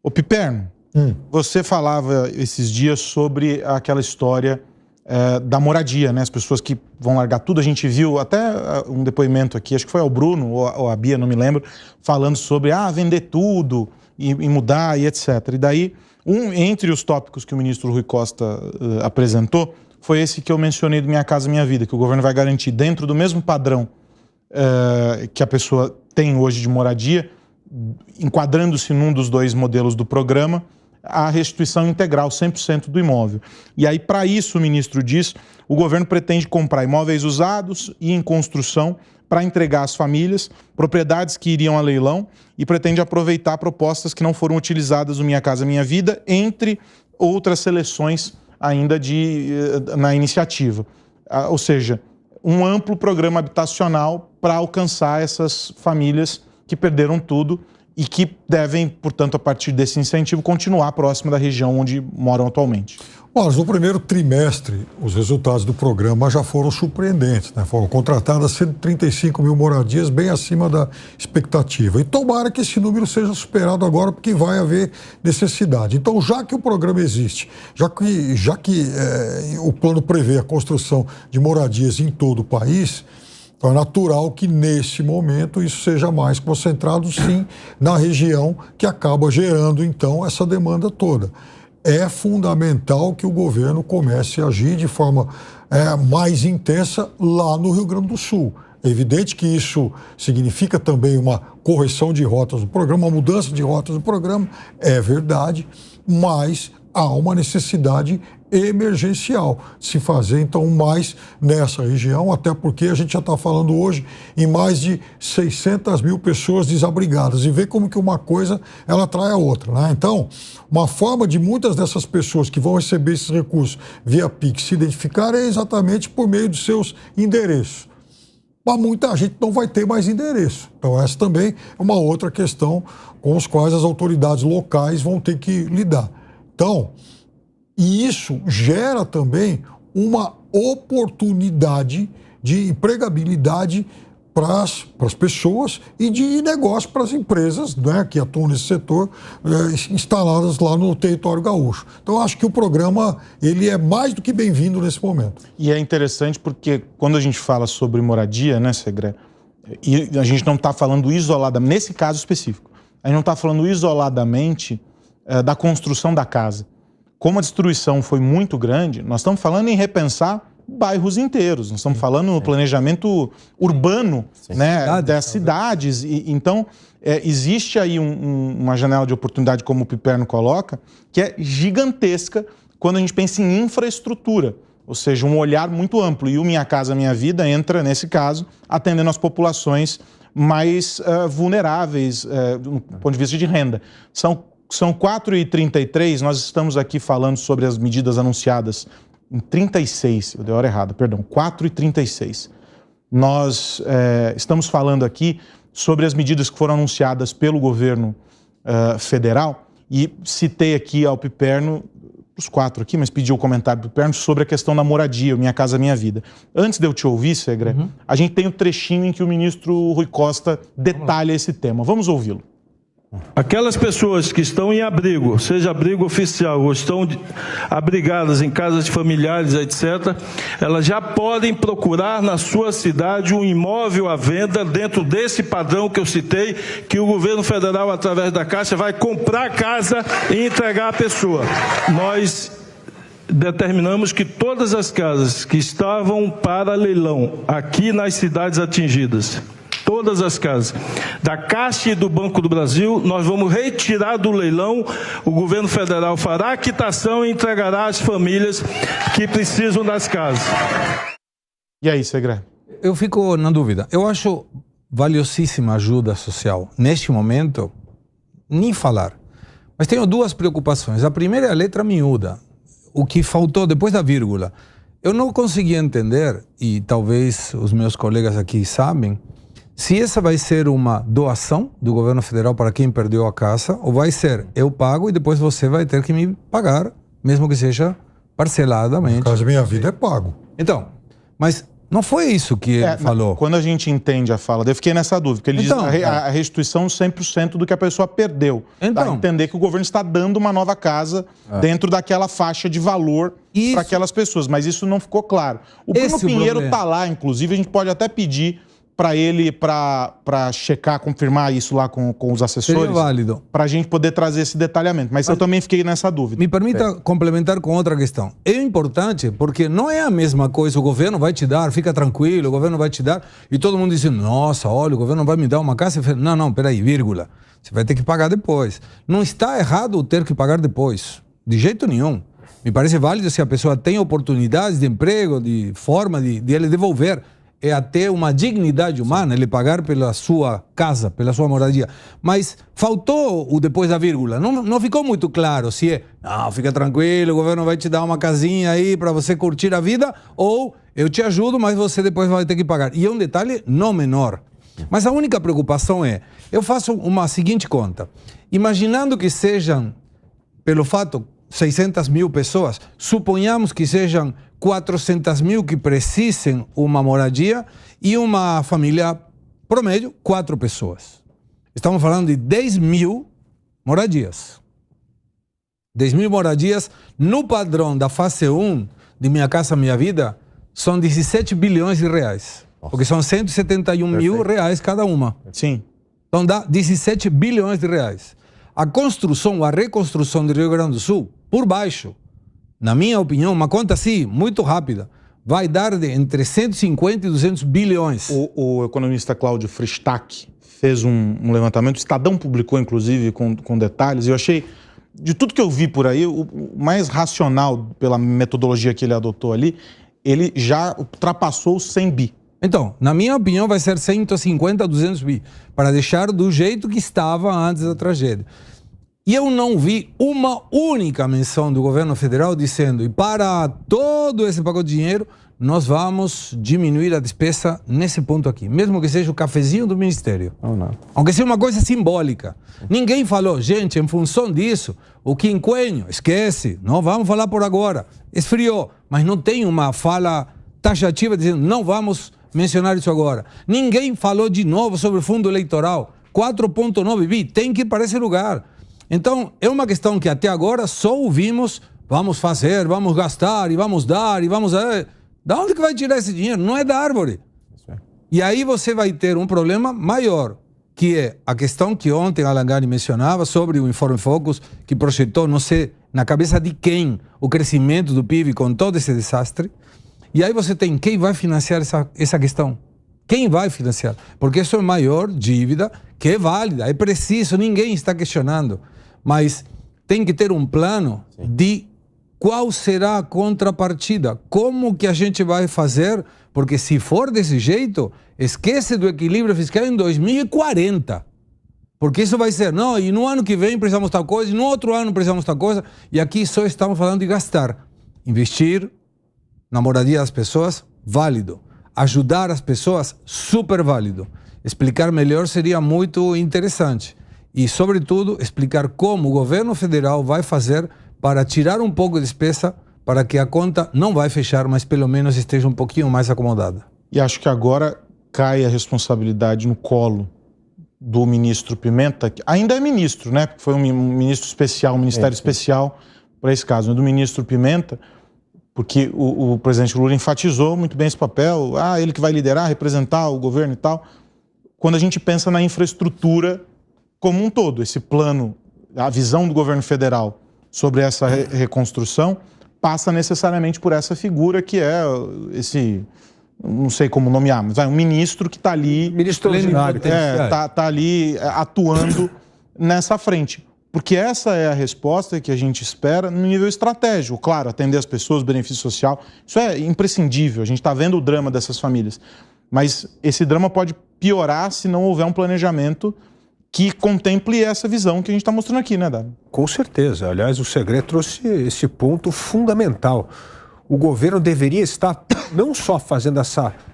Ô Piperno, você falava esses dias sobre aquela história da moradia, né? As pessoas que vão largar tudo. A gente viu até um depoimento aqui, acho que foi ao Bruno ou a Bia, não me lembro, falando sobre vender tudo e mudar e etc. E daí, entre os tópicos que o ministro Rui Costa apresentou, foi esse que eu mencionei do Minha Casa Minha Vida, que o governo vai garantir dentro do mesmo padrão que a pessoa tem hoje de moradia, enquadrando-se num dos dois modelos do programa, a restituição integral, 100% do imóvel. E aí, para isso, o ministro diz, o governo pretende comprar imóveis usados e em construção para entregar às famílias, propriedades que iriam a leilão, e pretende aproveitar propostas que não foram utilizadas no Minha Casa Minha Vida, entre outras seleções ainda na iniciativa. Ou seja, um amplo programa habitacional para alcançar essas famílias que perderam tudo e que devem, portanto, a partir desse incentivo, continuar próximo da região onde moram atualmente. Mas no primeiro trimestre, os resultados do programa já foram surpreendentes, né? Foram contratadas 135 mil moradias, bem acima da expectativa. E tomara que esse número seja superado agora, porque vai haver necessidade. Então, já que o programa existe, já que o plano prevê a construção de moradias em todo o país, então é natural que, nesse momento, isso seja mais concentrado, sim, na região que acaba gerando, então, essa demanda toda. É fundamental que o governo comece a agir de forma mais intensa lá no Rio Grande do Sul. É evidente que isso significa também uma correção de rotas do programa, uma mudança de rotas do programa, é verdade, mas há uma necessidade emergencial de se fazer, então, mais nessa região, até porque a gente já está falando hoje em mais de 600 mil pessoas desabrigadas, e vê como que uma coisa, ela atrai a outra, né? Então, uma forma de muitas dessas pessoas que vão receber esses recursos via Pix se identificar é exatamente por meio dos seus endereços. Mas muita gente não vai ter mais endereço. Então, essa também é uma outra questão com as quais as autoridades locais vão ter que lidar. Então, e isso gera também uma oportunidade de empregabilidade para as pessoas e de negócio para as empresas, né, que atuam nesse setor, instaladas lá no território gaúcho. Então, acho que o programa ele é mais do que bem-vindo nesse momento. E é interessante porque quando a gente fala sobre moradia, né, Segré, e a gente não está falando isoladamente, nesse caso específico, a gente não está falando isoladamente da construção da casa. Como a destruição foi muito grande, nós estamos falando em repensar bairros inteiros, nós estamos falando no planejamento urbano, né, das cidades. E, então, existe aí uma janela de oportunidade, como o Piperno coloca, que é gigantesca quando a gente pensa em infraestrutura, ou seja, um olhar muito amplo. E o Minha Casa Minha Vida entra, nesse caso, atendendo as populações mais vulneráveis do ponto de vista de renda. São 4h33, nós estamos aqui falando sobre as medidas anunciadas em 36, eu dei a hora errada, perdão, 4h36. Nós estamos falando aqui sobre as medidas que foram anunciadas pelo governo federal e citei aqui ao Piperno, os quatro aqui, mas pedi o comentário do Piperno sobre a questão da moradia, Minha Casa Minha Vida. Antes de eu te ouvir, Segré, a gente tem o trechinho em que o ministro Rui Costa detalha esse tema. Vamos ouvi-lo. Aquelas pessoas que estão em abrigo, seja abrigo oficial ou estão abrigadas em casas de familiares, etc., elas já podem procurar na sua cidade um imóvel à venda dentro desse padrão que eu citei, que o governo federal, através da Caixa, vai comprar a casa e entregar à pessoa. Nós determinamos que todas as casas que estavam para leilão aqui nas cidades atingidas, todas as casas da Caixa e do Banco do Brasil, nós vamos retirar do leilão, o governo federal fará a quitação e entregará às famílias que precisam das casas. E aí, Segré? Eu fico na dúvida. Eu acho valiosíssima a ajuda social. Neste momento, nem falar. Mas tenho duas preocupações. A primeira é a letra miúda. O que faltou depois da vírgula. Eu não consegui entender, e talvez os meus colegas aqui sabem, se essa vai ser uma doação do governo federal para quem perdeu a casa, ou vai ser eu pago e depois você vai ter que me pagar, mesmo que seja parceladamente. No caso, Minha Vida é pago. Então, mas Não foi isso que ele falou. Quando a gente entende a fala, eu fiquei nessa dúvida, porque ele diz a restituição 100% do que a pessoa perdeu. Dá a entender que o governo está dando uma nova casa dentro daquela faixa de valor para aquelas pessoas, mas isso não ficou claro. O Bruno Pinheiro está lá, inclusive, a gente pode até pedir para ele, para checar, confirmar isso lá com os assessores. Seria válido. Para a gente poder trazer esse detalhamento. Mas eu também fiquei nessa dúvida. Me permita complementar com outra questão. É importante porque não é a mesma coisa, o governo vai te dar, fica tranquilo, o governo vai te dar, e todo mundo diz, nossa, olha, o governo vai me dar uma casa. Não, peraí, vírgula. Você vai ter que pagar depois. Não está errado ter que pagar depois. De jeito nenhum. Me parece válido se a pessoa tem oportunidades de emprego, de forma de ele devolver. É até uma dignidade humana ele pagar pela sua casa, pela sua moradia. Mas faltou o depois da vírgula. Não ficou muito claro se é, não, fica tranquilo, o governo vai te dar uma casinha aí para você curtir a vida, ou eu te ajudo, mas você depois vai ter que pagar. E é um detalhe não menor. Mas a única preocupação é, eu faço uma seguinte conta. Imaginando que sejam, pelo fato, 600 mil pessoas, suponhamos que sejam 400 mil que precisem uma moradia e uma família promédio, 4 pessoas. Estamos falando de 10 mil moradias. 10 mil moradias no padrão da fase 1 de Minha Casa Minha Vida são 17 bilhões de reais. Porque são 171 mil reais cada uma. Sim. Então dá 17 bilhões de reais. A construção, a reconstrução do Rio Grande do Sul, por baixo, na minha opinião, uma conta assim, muito rápida, vai dar entre 150 e 200 bilhões. O economista Cláudio Fristac fez um levantamento, o Estadão publicou, inclusive, com detalhes, e eu achei, de tudo que eu vi por aí, o mais racional, pela metodologia que ele adotou ali, ele já ultrapassou os 100 bi. Então, na minha opinião, vai ser 150 a 200 bi, para deixar do jeito que estava antes da tragédia. E eu não vi uma única menção do governo federal dizendo, e para todo esse pacote de dinheiro, nós vamos diminuir a despesa nesse ponto aqui, mesmo que seja o cafezinho do ministério. Aunque seja uma coisa simbólica. Ninguém falou, gente, em função disso, o quinquênio, esquece, não vamos falar por agora. Esfriou, mas não tem uma fala taxativa dizendo, não vamos mencionar isso agora. Ninguém falou de novo sobre o fundo eleitoral. 4,9 bi, tem que ir para esse lugar. Então, é uma questão que até agora só ouvimos, vamos fazer, vamos gastar, e vamos dar, e vamos... Da onde que vai tirar esse dinheiro? Não é da árvore. E aí você vai ter um problema maior, que é a questão que ontem a Langani mencionava sobre o Informe Focus, que projetou, não sei, na cabeça de quem, o crescimento do PIB com todo esse desastre. E aí você tem quem vai financiar essa questão. Quem vai financiar? Porque isso é maior dívida que é válida, é preciso, ninguém está questionando. Mas tem que ter um plano de qual será a contrapartida. Como que a gente vai fazer? Porque se for desse jeito, esquece do equilíbrio fiscal em 2040. Porque isso vai ser, não, e no ano que vem precisamos tal coisa, e no outro ano precisamos tal coisa. E aqui só estamos falando de gastar. Investir na moradia das pessoas, válido. Ajudar as pessoas, super válido. Explicar melhor seria muito interessante. E, sobretudo, explicar como o governo federal vai fazer para tirar um pouco de despesa para que a conta não vai fechar, mas pelo menos esteja um pouquinho mais acomodada. E acho que agora cai a responsabilidade no colo do ministro Pimenta, que ainda é ministro, né? Porque foi um ministro especial, um ministério especial para esse caso, né? Do ministro Pimenta, porque o presidente Lula enfatizou muito bem esse papel, ele que vai liderar, representar o governo e tal. Quando a gente pensa na infraestrutura como um todo, esse plano, a visão do governo federal sobre essa reconstrução passa necessariamente por essa figura que é esse, não sei como nomear, mas um ministro que está ali... Ministro plenário. Tá ali atuando nessa frente. Porque essa é a resposta que a gente espera no nível estratégico. Claro, atender as pessoas, benefício social, isso é imprescindível. A gente está vendo o drama dessas famílias. Mas esse drama pode piorar se não houver um planejamento que contemple essa visão que a gente está mostrando aqui, né, Dado? Com certeza. Aliás, o Segré trouxe esse ponto fundamental. O governo deveria estar não só fazendo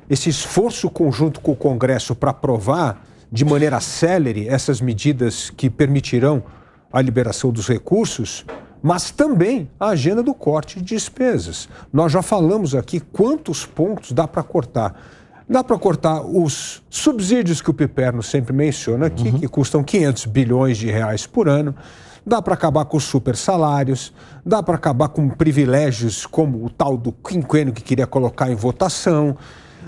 esse esforço conjunto com o Congresso para aprovar de maneira célere essas medidas que permitirão a liberação dos recursos, mas também a agenda do corte de despesas. Nós já falamos aqui quantos pontos dá para cortar. Dá para cortar os subsídios que o Piperno sempre menciona aqui, que custam 500 bilhões de reais por ano. Dá para acabar com os super salários, dá para acabar com privilégios como o tal do quinquênio que queria colocar em votação,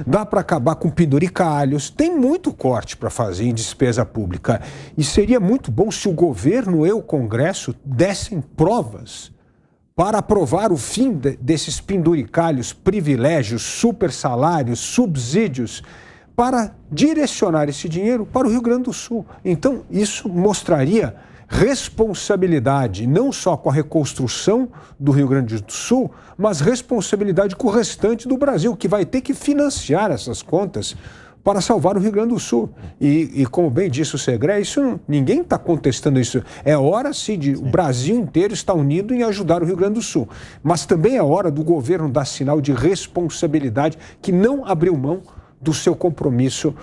dá para acabar com penduricalhos. Tem muito corte para fazer em despesa pública. E seria muito bom se o governo e o Congresso dessem provas para aprovar o fim desses penduricalhos, privilégios, super salários, subsídios, para direcionar esse dinheiro para o Rio Grande do Sul. Então, isso mostraria responsabilidade, não só com a reconstrução do Rio Grande do Sul, mas responsabilidade com o restante do Brasil, que vai ter que financiar essas contas para salvar o Rio Grande do Sul. E como bem disse o Segré, ninguém está contestando isso. É hora, sim, o Brasil inteiro está unido em ajudar o Rio Grande do Sul. Mas também é hora do governo dar sinal de responsabilidade, que não abriu mão do seu compromisso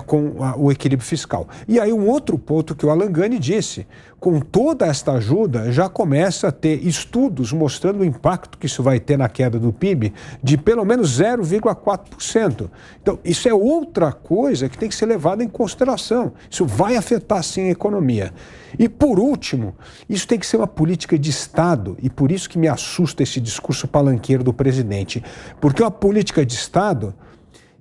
com o equilíbrio fiscal. E aí um outro ponto que o Alan Gani disse, com toda esta ajuda já começa a ter estudos mostrando o impacto que isso vai ter na queda do PIB de pelo menos 0,4%. Então isso é outra coisa que tem que ser levada em consideração. Isso vai afetar sim a economia. E por último, isso tem que ser uma política de Estado, e por isso que me assusta esse discurso palanqueiro do presidente, porque uma política de Estado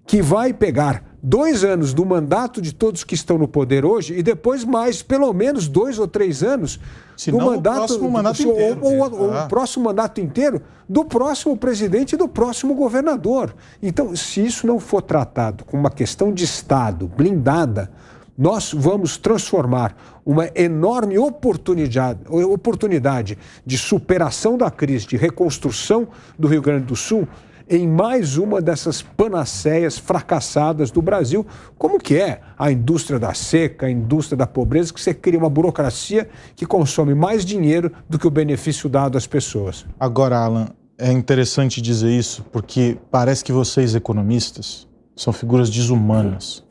que vai pegar 2 anos do mandato de todos que estão no poder hoje e depois mais, pelo menos 2 ou 3 anos do mandato, o próximo mandato inteiro do próximo presidente e do próximo governador. Então, se isso não for tratado como uma questão de Estado blindada, nós vamos transformar uma enorme oportunidade de superação da crise, de reconstrução do Rio Grande do Sul, em mais uma dessas panaceias fracassadas do Brasil, como que é a indústria da seca, a indústria da pobreza, que você cria uma burocracia que consome mais dinheiro do que o benefício dado às pessoas. Agora, Alan, é interessante dizer isso, porque parece que vocês, economistas, são figuras desumanas,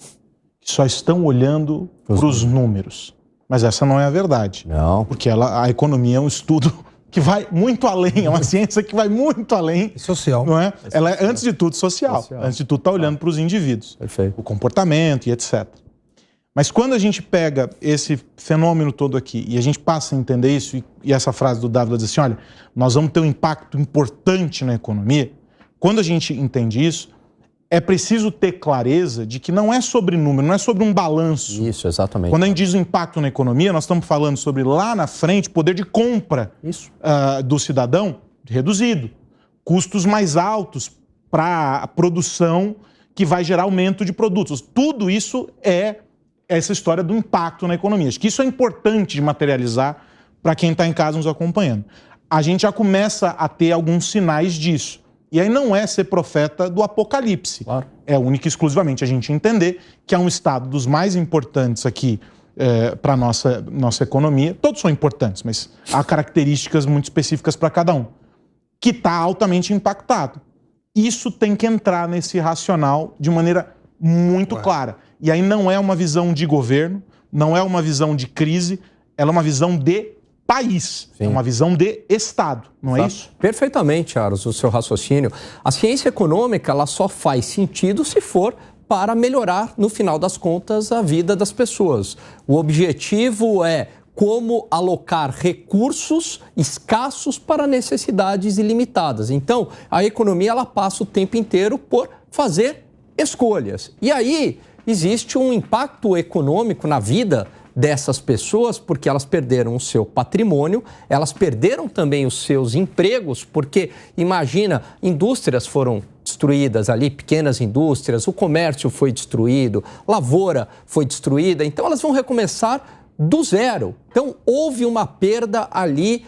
que só estão olhando para os números. Mas essa não é a verdade. Não. Porque a economia é um estudo que vai muito além, é uma ciência que vai muito além. Social. Não é? Ela é, antes de tudo, social. Antes de tudo, está olhando para os indivíduos. Perfeito. O comportamento e etc. Mas quando a gente pega esse fenômeno todo aqui e a gente passa a entender isso, e essa frase do Dávila diz assim, olha, nós vamos ter um impacto importante na economia, quando a gente entende isso, é preciso ter clareza de que não é sobre número, não é sobre um balanço. Isso, exatamente. Quando a gente diz o impacto na economia, nós estamos falando sobre lá na frente poder de compra do cidadão reduzido, custos mais altos para a produção que vai gerar aumento de produtos. Tudo isso é essa história do impacto na economia. Acho que isso é importante de materializar para quem está em casa nos acompanhando. A gente já começa a ter alguns sinais disso. E aí não é ser profeta do apocalipse. Claro. É única e exclusivamente a gente entender que é um estado dos mais importantes aqui para a nossa economia. Todos são importantes, mas há características muito específicas para cada um. Que está altamente impactado. Isso tem que entrar nesse racional de maneira muito clara. E aí não é uma visão de governo, não é uma visão de crise, ela é uma visão de país, é uma visão de Estado, não é isso? Perfeitamente, Aros, o seu raciocínio. A ciência econômica ela só faz sentido se for para melhorar, no final das contas, a vida das pessoas. O objetivo é como alocar recursos escassos para necessidades ilimitadas. Então, a economia ela passa o tempo inteiro por fazer escolhas. E aí existe um impacto econômico na vida dessas pessoas, porque elas perderam o seu patrimônio, elas perderam também os seus empregos, porque, imagina, indústrias foram destruídas ali, pequenas indústrias, o comércio foi destruído, lavoura foi destruída, então elas vão recomeçar do zero. Então, houve uma perda ali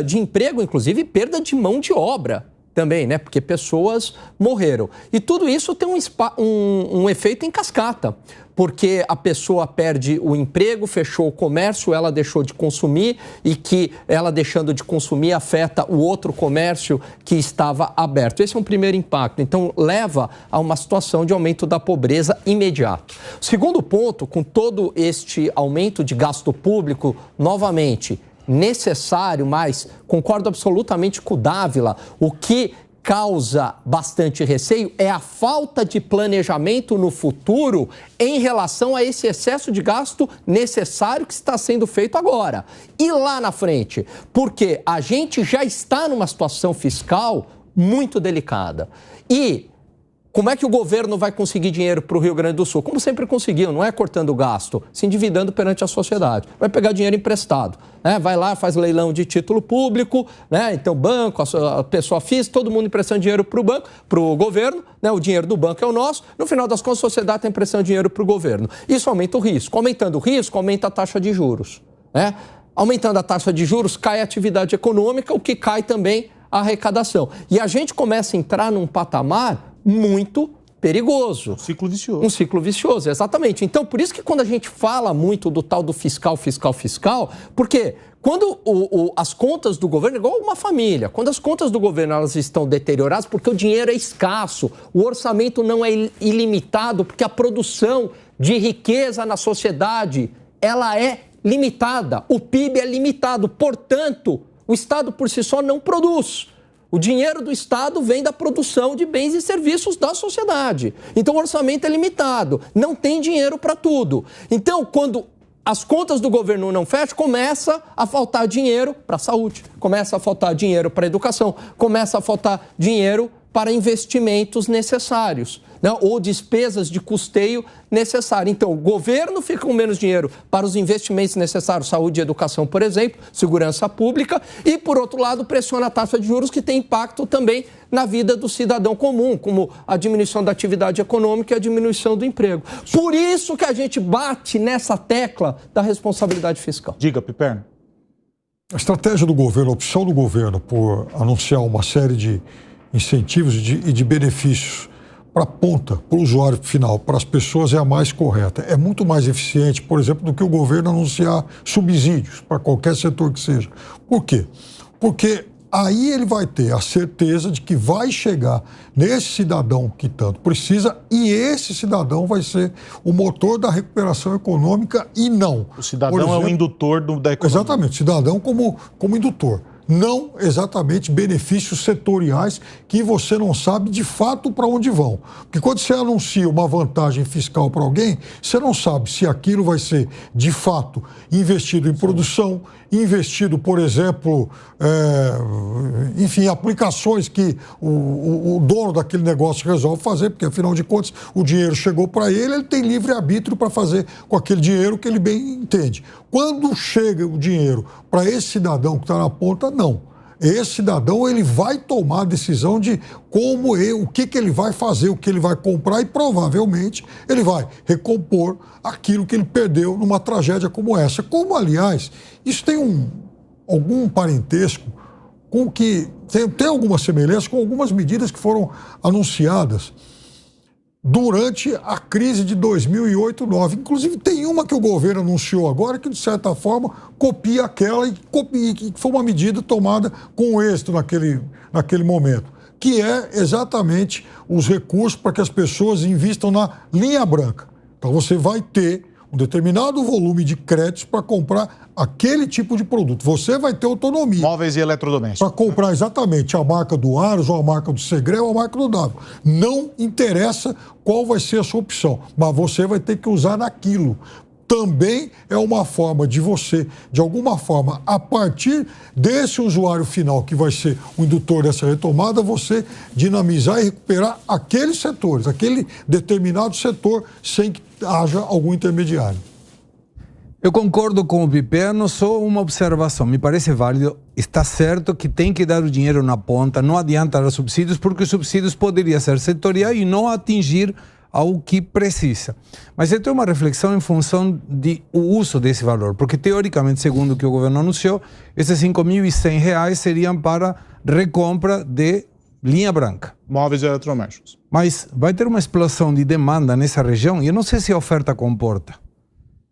de emprego, inclusive perda de mão de obra também, né? Porque pessoas morreram. E tudo isso tem um efeito em cascata, porque a pessoa perde o emprego, fechou o comércio, ela deixou de consumir e que ela deixando de consumir afeta o outro comércio que estava aberto. Esse é um primeiro impacto. Então, leva a uma situação de aumento da pobreza imediato. Segundo ponto, com todo este aumento de gasto público, novamente, necessário, mas concordo absolutamente com o Dávila, o que causa bastante receio é a falta de planejamento no futuro em relação a esse excesso de gasto necessário que está sendo feito agora. E lá na frente, porque a gente já está numa situação fiscal muito delicada. E como é que o governo vai conseguir dinheiro para o Rio Grande do Sul? Como sempre conseguiu, não é cortando gasto, se endividando perante a sociedade. Vai pegar dinheiro emprestado, né? Vai lá, faz leilão de título público, né? Então banco, a pessoa física, todo mundo emprestando dinheiro para o banco, para o governo, né? O dinheiro do banco é o nosso. No final das contas, a sociedade está emprestando dinheiro para o governo. Isso aumenta o risco. Aumentando o risco, aumenta a taxa de juros, né? Aumentando a taxa de juros, cai a atividade econômica, o que cai também a arrecadação. E a gente começa a entrar num patamar muito perigoso. Ciclo vicioso. Um ciclo vicioso, exatamente. Então, por isso que quando a gente fala muito do tal do fiscal, porque quando as contas do governo, igual uma família, quando as contas do governo elas estão deterioradas, porque o dinheiro é escasso, o orçamento não é ilimitado, porque a produção de riqueza na sociedade, ela é limitada, o PIB é limitado, portanto, o Estado por si só não produz. O dinheiro do Estado vem da produção de bens e serviços da sociedade. Então, o orçamento é limitado. Não tem dinheiro para tudo. Então, quando as contas do governo não fecham, começa a faltar dinheiro para a saúde, começa a faltar dinheiro para a educação, começa a faltar dinheiro para investimentos necessários, né? Ou despesas de custeio necessário. Então, o governo fica com menos dinheiro para os investimentos necessários, saúde e educação, por exemplo, segurança pública, e, por outro lado, pressiona a taxa de juros, que tem impacto também na vida do cidadão comum, como a diminuição da atividade econômica e a diminuição do emprego. Por isso que a gente bate nessa tecla da responsabilidade fiscal. Diga, Piperno. A estratégia do governo, a opção do governo por anunciar uma série de incentivos e de benefícios para a ponta, para o usuário final, para as pessoas é a mais correta. É muito mais eficiente, por exemplo, do que o governo anunciar subsídios para qualquer setor que seja. Por quê? Porque aí ele vai ter a certeza de que vai chegar nesse cidadão que tanto precisa e esse cidadão vai ser o motor da recuperação econômica e não. O cidadão exemplo, é o indutor da economia. Exatamente, cidadão como indutor. Não exatamente benefícios setoriais que você não sabe de fato para onde vão. Porque quando você anuncia uma vantagem fiscal para alguém, você não sabe se aquilo vai ser de fato investido em produção, investido, por exemplo, enfim, aplicações que o dono daquele negócio resolve fazer, porque afinal de contas o dinheiro chegou para ele, ele tem livre-arbítrio para fazer com aquele dinheiro que ele bem entende. Quando chega o dinheiro para esse cidadão que está na ponta, não. Esse cidadão ele vai tomar a decisão de o que ele vai fazer, o que ele vai comprar e provavelmente ele vai recompor aquilo que ele perdeu numa tragédia como essa. Como, aliás, isso tem algum parentesco com que tem alguma semelhança com algumas medidas que foram anunciadas durante a crise de 2008-2009. Inclusive, tem uma que o governo anunciou agora que, de certa forma, copia aquela e que foi uma medida tomada com êxito naquele momento, que é exatamente os recursos para que as pessoas invistam na linha branca. Então, você vai ter um determinado volume de créditos para comprar aquele tipo de produto. Você vai ter autonomia. Móveis e eletrodomésticos. Para comprar exatamente a marca do Aros, ou a marca do Segré, ou a marca do Dávila. Não interessa qual vai ser a sua opção, mas você vai ter que usar naquilo. Também é uma forma de você, de alguma forma, a partir desse usuário final, que vai ser o indutor dessa retomada, você dinamizar e recuperar aqueles setores, aquele determinado setor, sem que haja algum intermediário. Eu concordo com o Piperno, só uma observação, me parece válido, está certo que tem que dar o dinheiro na ponta, não adianta dar subsídios, porque os subsídios poderiam ser setoriais e não atingir ao que precisa. Mas eu tenho uma reflexão em função do uso desse valor, porque teoricamente, segundo o que o governo anunciou, esses R$5.100 seriam para recompra de linha branca. Móveis e eletrodomésticos. Mas vai ter uma explosão de demanda nessa região e eu não sei se a oferta comporta.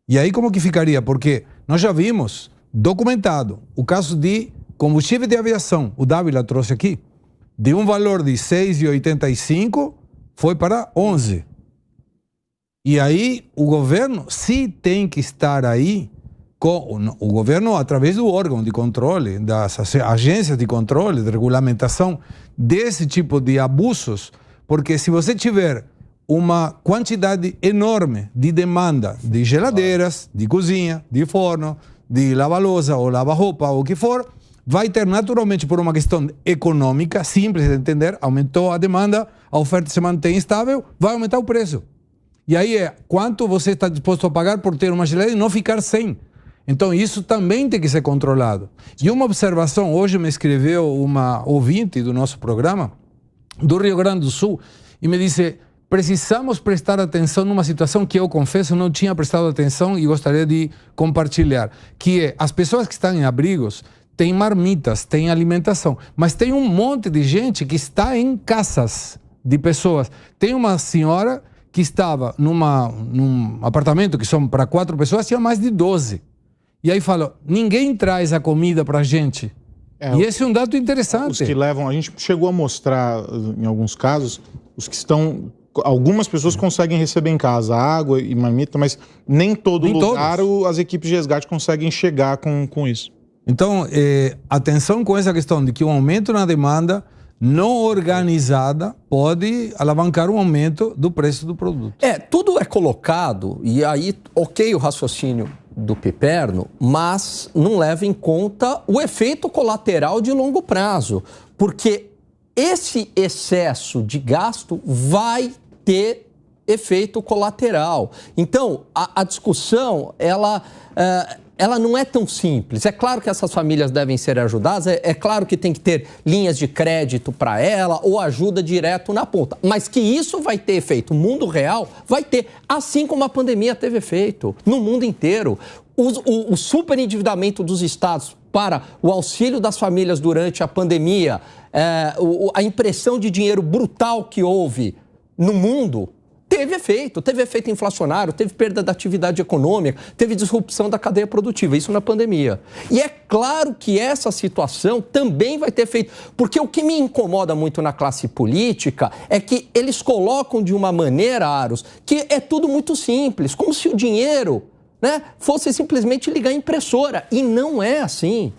E aí como que ficaria? Porque nós já vimos, documentado, o caso de combustível de aviação, o Dávila trouxe aqui, de um valor de 6,85 foi para 11. E aí o governo, se tem que estar aí, o governo, através do órgão de controle, das agências de controle, de regulamentação desse tipo de abusos, porque se você tiver uma quantidade enorme de demanda de geladeiras, de cozinha, de forno, de lava-louça ou lava-roupa, ou o que for, vai ter naturalmente, por uma questão econômica, simples de entender, aumentou a demanda, a oferta se mantém estável, vai aumentar o preço. E aí é quanto você está disposto a pagar por ter uma geladeira e não ficar sem. Então isso também tem que ser controlado. E uma observação, hoje me escreveu uma ouvinte do nosso programa, do Rio Grande do Sul, e me disse: precisamos prestar atenção numa situação que eu confesso não tinha prestado atenção e gostaria de compartilhar, que é as pessoas que estão em abrigos têm marmitas, têm alimentação, mas tem um monte de gente que está em casas de pessoas. Tem uma senhora que estava num apartamento que são para 4 pessoas, tinha mais de 12. E aí falou: ninguém traz a comida para a gente. E esse é um dado interessante. Os que levam, a gente chegou a mostrar, em alguns casos, os que estão... Algumas pessoas conseguem receber em casa água e marmita, mas nem todo lugar as equipes de resgate conseguem chegar com isso. Então, atenção com essa questão de que um aumento na demanda não organizada pode alavancar um aumento do preço do produto. Tudo é colocado, e aí, ok, o raciocínio do Piperno, mas não leva em conta o efeito colateral de longo prazo, porque esse excesso de gasto vai ter efeito colateral. Então, a discussão, ela não é tão simples. É claro que essas famílias devem ser ajudadas, é claro que tem que ter linhas de crédito para ela ou ajuda direto na ponta. Mas que isso vai ter efeito no mundo real, vai ter. Assim como a pandemia teve efeito no mundo inteiro. O superendividamento dos estados para o auxílio das famílias durante a pandemia, a impressão de dinheiro brutal que houve no mundo, teve efeito inflacionário, teve perda da atividade econômica, teve disrupção da cadeia produtiva, isso na pandemia. E é claro que essa situação também vai ter efeito, porque o que me incomoda muito na classe política é que eles colocam de uma maneira, Aros, que é tudo muito simples, como se o dinheiro, né, fosse simplesmente ligar a impressora. E não é assim.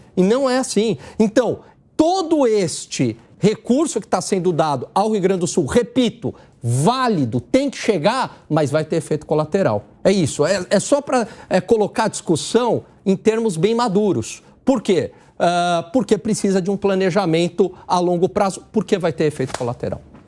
Então, todo este recurso que está sendo dado ao Rio Grande do Sul, repito, válido, tem que chegar, mas vai ter efeito colateral. É isso. É só para colocar a discussão em termos bem maduros. Por quê? Porque precisa de um planejamento a longo prazo, porque vai ter efeito colateral.